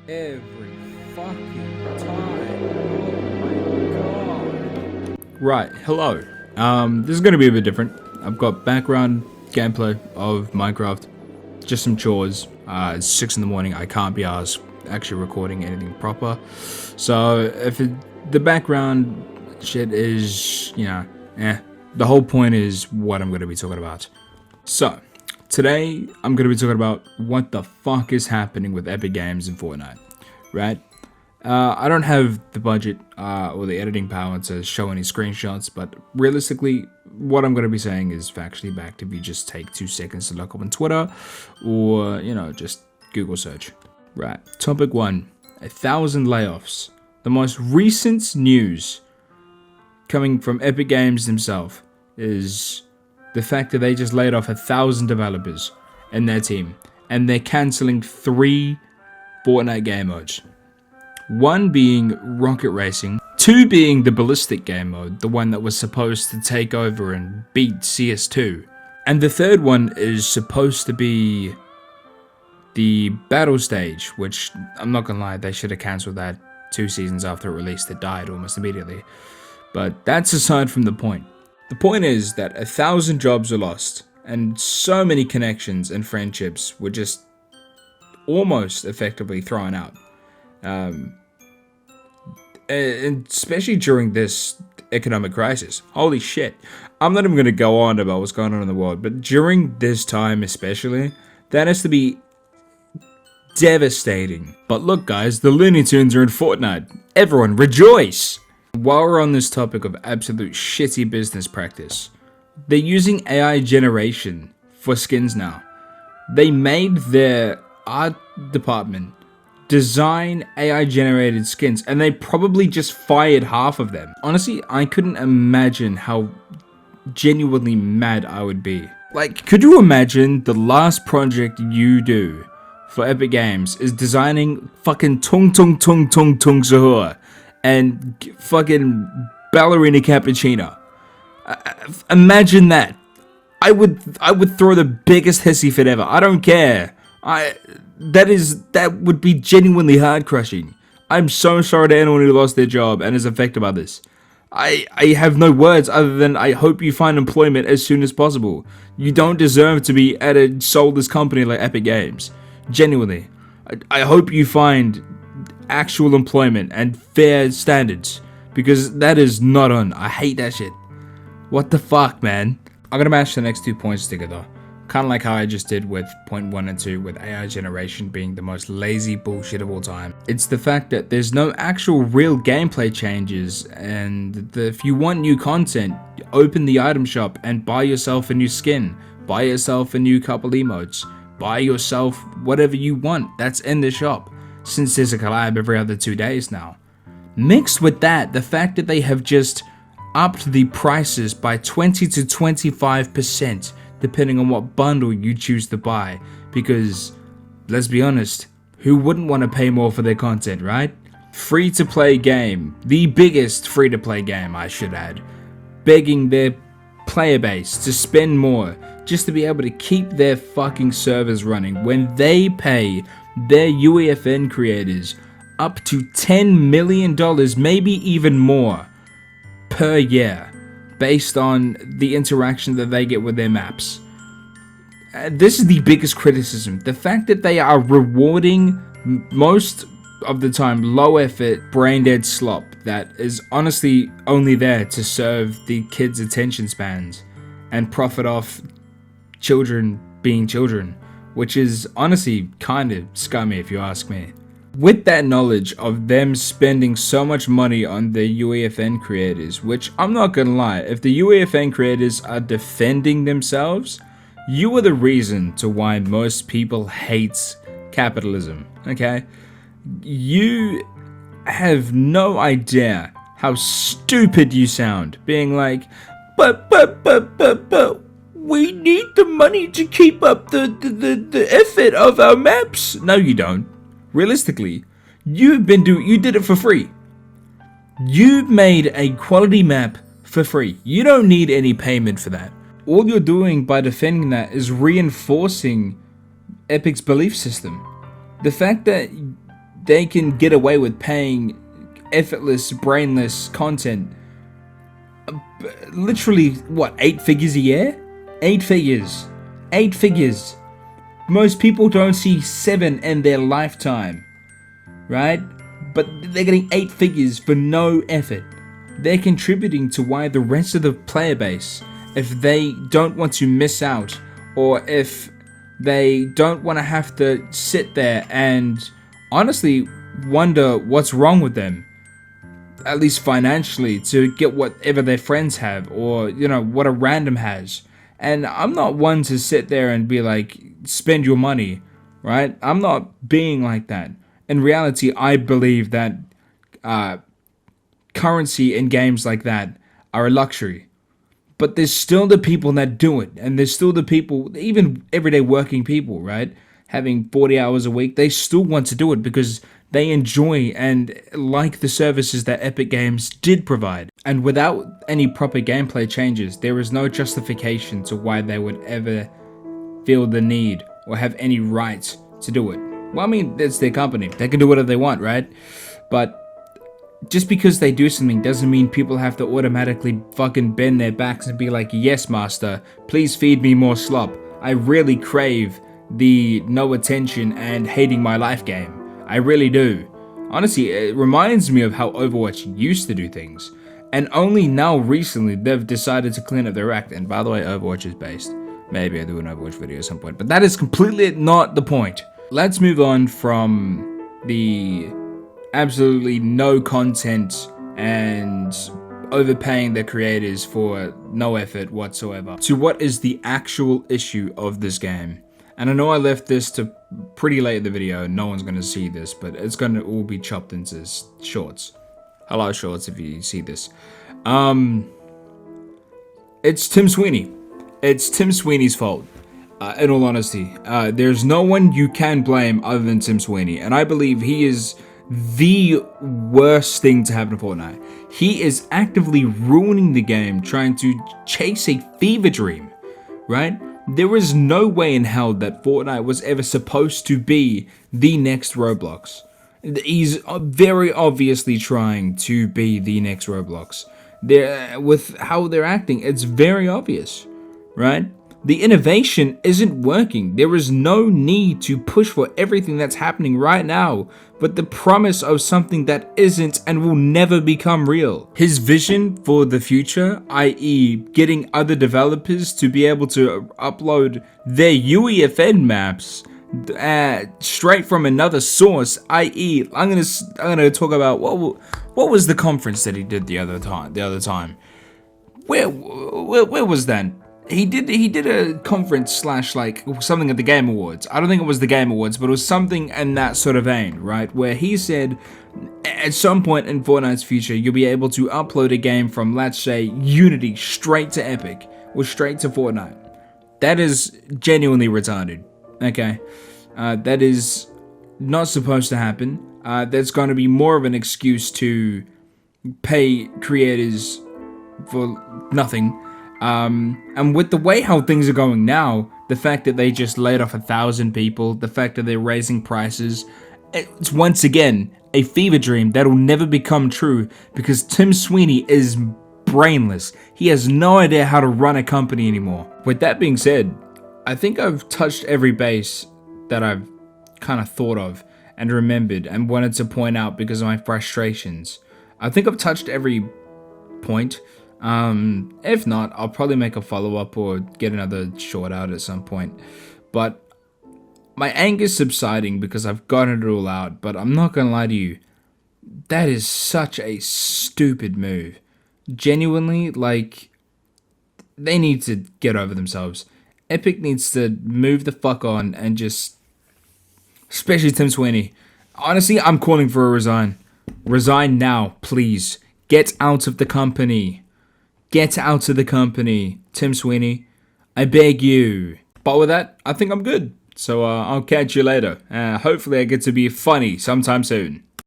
every fucking time. Oh my god. Right, hello. This is gonna be a bit different. I've got background gameplay of Minecraft, just some chores. It's 6 in the morning. I can't be asked actually recording anything proper. So if the background shit is, the whole point is what I'm gonna be talking about. So today I'm gonna be talking about what the fuck is happening with Epic Games and Fortnite, right? I don't have the budget or the editing power to show any screenshots, but realistically, what I'm going to be saying is factually backed if you just take 2 seconds to look up on Twitter or, just Google search. Right, topic 1, 1,000 layoffs. The most recent news coming from Epic Games themselves is the fact that they just laid off 1,000 developers and their team, and they're cancelling 3 Fortnite game modes. 1 being Rocket Racing, 2 being the Ballistic game mode, the one that was supposed to take over and beat CS2, and the 3rd one is supposed to be the Battle Stage, which I'm not gonna lie, they should have cancelled that 2 seasons after it released. It died almost immediately. But that's aside from the point. The point is that 1,000 jobs are lost, and so many connections and friendships were just almost effectively thrown out. And especially during this economic crisis. Holy shit. I'm not even going to go on about what's going on in the world, but during this time especially, that has to be devastating. But look guys, the Looney Tunes are in Fortnite. Everyone rejoice! While we're on this topic of absolute shitty business practice, they're using AI generation for skins now. They made their art department design AI generated skins, and they probably just fired half of them. Honestly, I couldn't imagine how genuinely mad I would be. Like, could you imagine the last project you do for Epic Games is designing fucking Tung Tung Tung Tung Tung Sahur and fucking Ballerina Cappuccino? Imagine that. I would throw the biggest hissy fit ever. I don't care. That would be genuinely heart crushing. I'm so sorry to anyone who lost their job and is affected by this. I have no words other than I hope you find employment as soon as possible. You don't deserve to be at a soulless company like Epic Games. Genuinely. I hope you find actual employment and fair standards, because that is not on. I hate that shit. What the fuck, man? I'm gonna mash the next 2 points together. Kind of like how I just did with point 1 and 2, with AI generation being the most lazy bullshit of all time. It's the fact that there's no actual real gameplay changes, and if you want new content, open the item shop and buy yourself a new skin, buy yourself a new couple emotes, buy yourself whatever you want that's in the shop, since there's a collab every other 2 days now. Mixed with that, the fact that they have just upped the prices by 20 to 25%, depending on what bundle you choose to buy, because let's be honest, who wouldn't want to pay more for their content, right? Free to play game, the biggest free to play game I should add, begging their player base to spend more just to be able to keep their fucking servers running when they pay their UEFN creators up to $10 million, maybe even more, per year, based on the interaction that they get with their maps. This is the biggest criticism. The fact that they are rewarding most of the time low effort, brain dead slop that is honestly only there to serve the kids' attention spans and profit off children being children, which is honestly kind of scummy if you ask me. With that knowledge of them spending so much money on the UEFN creators, which I'm not gonna lie, if the UEFN creators are defending themselves, you are the reason to why most people hate capitalism, okay? You have no idea how stupid you sound, being like, but, we need the money to keep up the effort of our maps. No, you don't. Realistically, you did it for free. You've made a quality map for free. You don't need any payment for that. All you're doing by defending that is reinforcing Epic's belief system. The fact that they can get away with paying effortless, brainless content. Literally, what, 8 figures a year? 8 figures. 8 figures. Most people don't see 7 in their lifetime, right? But they're getting 8 figures for no effort. They're contributing to why the rest of the player base, if they don't want to miss out, or if they don't want to have to sit there and honestly wonder what's wrong with them, at least financially, to get whatever their friends have, or what a random has. And I'm not one to sit there and be like, spend your money, right? I'm not being like that. In reality, I believe that currency in games like that are a luxury. But there's still the people that do it, and there's still the people, even everyday working people, right? Having 40 hours a week, they still want to do it because they enjoy and like the services that Epic Games did provide. And without any proper gameplay changes, there is no justification to why they would ever feel the need or have any right to do it. Well, I mean, it's their company. They can do whatever they want, right? But just because they do something doesn't mean people have to automatically fucking bend their backs and be like, yes, master, please feed me more slop. I really crave the no attention and hating my life game. I really do. Honestly, it reminds me of how Overwatch used to do things. And only now recently they've decided to clean up their act. And by the way, Overwatch is based. Maybe I'll do an Overwatch video at some point. But that is completely not the point. Let's move on from the absolutely no content and overpaying the creators for no effort whatsoever to what is the actual issue of this game. And I know I left this to pretty late in the video, no one's going to see this, but it's going to all be chopped into shorts. Hello shorts if you see this. It's Tim Sweeney. It's Tim Sweeney's fault. In all honesty, there's no one you can blame other than Tim Sweeney, and I believe he is the worst thing to happen to Fortnite. He is actively ruining the game, trying to chase a fever dream, right? There is no way in hell that Fortnite was ever supposed to be the next Roblox. He's very obviously trying to be the next Roblox. With how they're acting, it's very obvious, right? The innovation isn't working. There is no need to push for everything that's happening right now, but the promise of something that isn't and will never become real. His vision for the future, i.e. getting other developers to be able to upload their UEFN maps straight from another source, i.e. I'm gonna talk about what was the conference that he did the other time. Where was that? He did a conference / like something at the Game Awards. I don't think it was the Game Awards, but it was something in that sort of vein, right? Where he said at some point in Fortnite's future, you'll be able to upload a game from, let's say, Unity straight to Epic or straight to Fortnite. That is genuinely retarded, okay? That is not supposed to happen. That's going to be more of an excuse to pay creators for nothing. And with the way how things are going now, the fact that they just laid off 1,000 people, the fact that they're raising prices, it's once again a fever dream that'll never become true because Tim Sweeney is brainless. He has no idea how to run a company anymore. With that being said, I think I've touched every base that I've kind of thought of and remembered and wanted to point out because of my frustrations. I think I've touched every point. If not, I'll probably make a follow-up or get another short out at some point. But my anger's subsiding because I've gotten it all out, but I'm not gonna lie to you, that is such a stupid move. Genuinely, like, they need to get over themselves. Epic needs to move the fuck on and just, especially Tim Sweeney. Honestly, I'm calling for a resign. Resign now, please. Get out of the company. Get out of the company, Tim Sweeney. I beg you. But with that, I think I'm good. So I'll catch you later. Hopefully I get to be funny sometime soon.